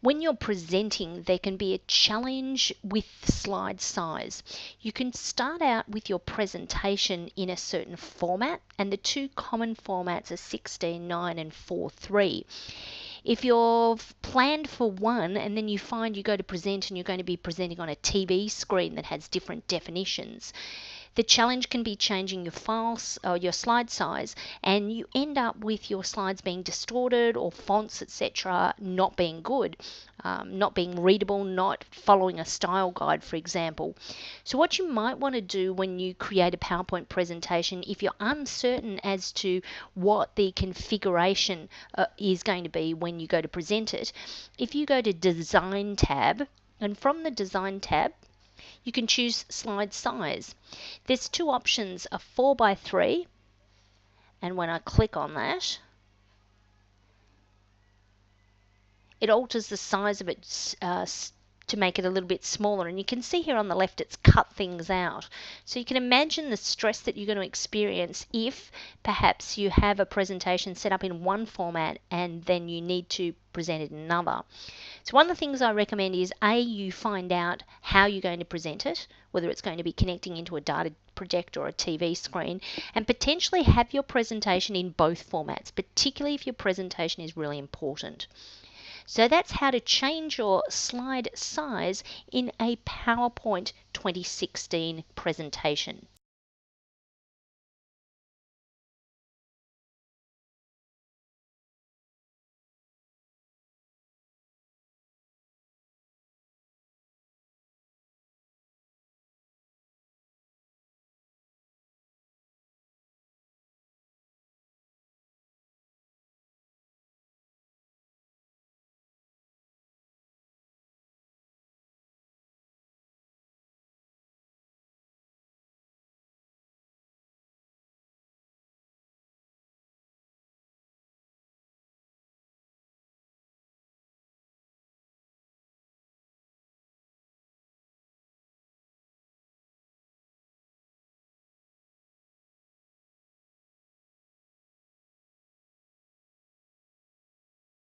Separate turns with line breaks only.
When you're presenting, there can be a challenge with slide size. You can start out with your presentation in a certain format, and the two common formats are 16:9 and 4:3. If you're planned for one and then you find you go to present and you're going to be presenting on a TV screen that has different definitions, the challenge can be changing your files or your slide size, and you end up with your slides being distorted or fonts, etc., not being good, not being readable, not following a style guide, for example. So what you might want to do when you create a PowerPoint presentation, if you're uncertain as to what the configuration is going to be when you go to present it, if you go to Design tab, and from the Design tab, you can choose slide size. There's two options, a 4:3, and when I click on that, it alters the size of it to make it a little bit smaller, and you can see here on the left it's cut things out. So you can imagine the stress that you're going to experience if perhaps you have a presentation set up in one format and then you need to present it in another. So one of the things I recommend is you find out how you're going to present it, whether it's going to be connecting into a data projector or a TV screen, and potentially have your presentation in both formats, particularly if your presentation is really important. So that's how to change your slide size in a PowerPoint 2016 presentation.